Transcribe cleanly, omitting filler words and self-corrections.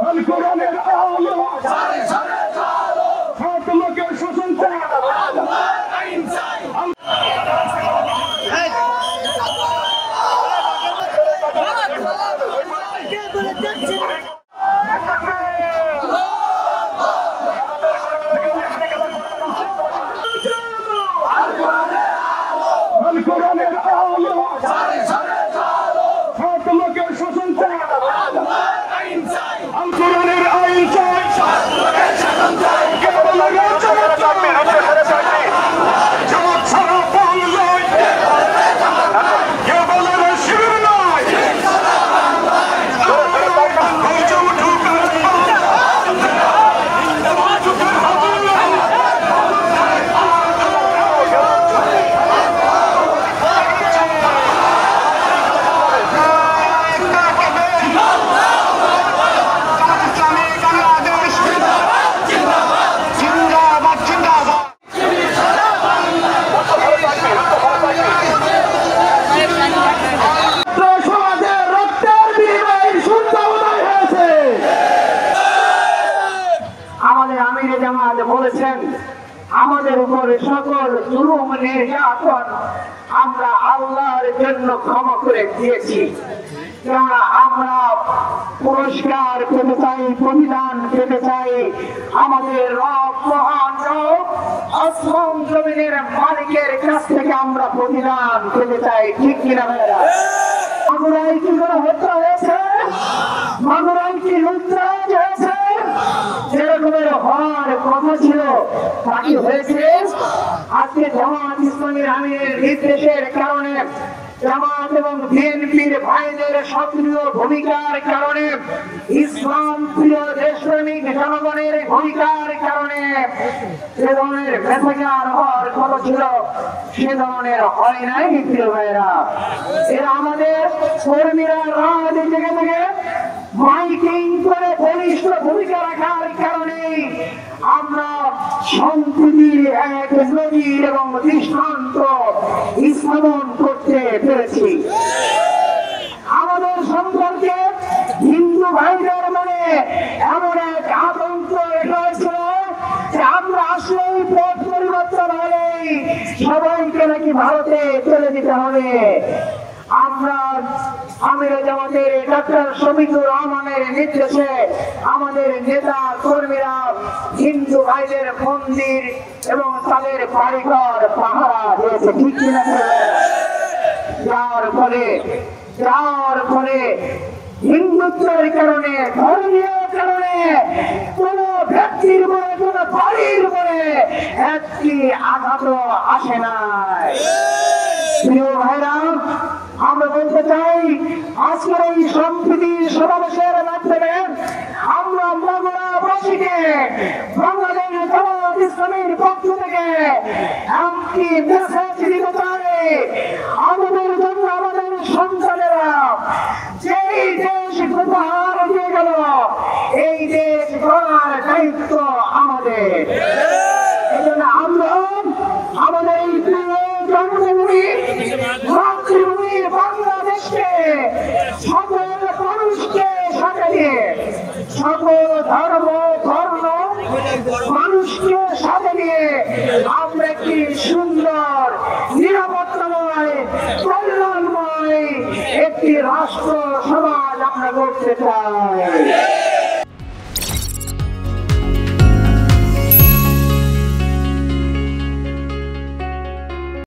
কোরআনের আলো ফাতেমাকে শোষণ চাই কোরআনের আলো ফাতেমাকে শোষণ চাই কোরআনের আইন চাই জগৎ ছাড়া পাল নয় কেউ বলে না শিবির নয় আমাদের আমিরে জামাত বলেছেন আমাদের উপরে সকল জুলুম নির্যাতন আমরা আল্লাহর জন্য ক্ষমা করে দিয়েছি। কেননা আমরা পুরস্কার পেতে চাই, প্রতিদান পেতে চাই। আমাদের রব মহান রব আসমান জমিনের মালিকের কাছ থেকে আমরা প্রতিদান পেতে চাই। ঠিক কিনা ভাইরা? মাগুরায় কি করে হত্যা হয়েছে? মাগুরায় কি লুটতরাজ হয়েছে? যেরকমের হওয়ার কথা ছিল তাই হয়েছে। আজকে জামাত ইসলামীর আমিরের নির্দেশের কারণে, জামাত এবং বিএনপির ভাইদের সক্রিয় ভূমিকার কারণে, ইসলাম প্রিয় দেশপ্রেমিক জনগণের ভূমিকার কারণে যে ধরনের বেঁচেগার হওয়ার কথা ছিল সে ধরনের হয় নাই। প্রিয় ভাইরা, এরা আমাদের কর্মীরা রাত জেগে থেকে মাইকিং করে বলিষ্ঠ ভূমিকা রাখার কারণে আমরা সম্প্রীতির এক নজির এবং দৃষ্টান্ত স্থাপন করতে পেরেছি। আমাদের সম্পর্কে হিন্দু ভাইদের মনে এমন এক আতঙ্ক রয়েছিল যে আমরা আসলেই পথ পরিবর্তন হলেই সবাইকে নাকি ভারতে চলে যেতে হবে। আমরা আমিরে জামাতের ডক্টর শফিকুর রহমানের নির্দেশে আমাদের নেতা কর্মীরা হিন্দু ভাইদের মন্দির এবং তাদের বাড়িঘর পাহারা দিয়েছে। ঠিক কিনা? যার ফলে হিন্দুত্বের কারণে, ধর্মীয় কারণে কোন ব্যক্তির উপরে, কোন বাড়ির উপরে একটি আঘাত আসে নাই। প্রিয় ভাইরা, আমরা বলতে চাই আজকের এই সম্প্রীতির সমাবেশের মাধ্যমে আমরা মাগুরাবাসীকে বাংলাদেশ জামাত ইসলামীর পক্ষ থেকে এমনকি মেসেজ দিতে চাই, আমাদের জন্য আমাদের সন্তানেরা যেই দেশ উপহার দিয়ে গেল এই দেশ গড়ার দায়িত্ব আমাদের। এই জন্য আমরা আমাদের এই জন্মভূমি মাতৃভূমি বাংলাদেশকে সকল মানুষকে সাথে নিয়ে, সকল ধর্ম বর্ণ মানুষকে সাথে নিয়ে আমরা একটি সুন্দর নিরাপত্তাময় কল্যাণময় একটি রাষ্ট্র সমাজ আমরা গড়তে চাই।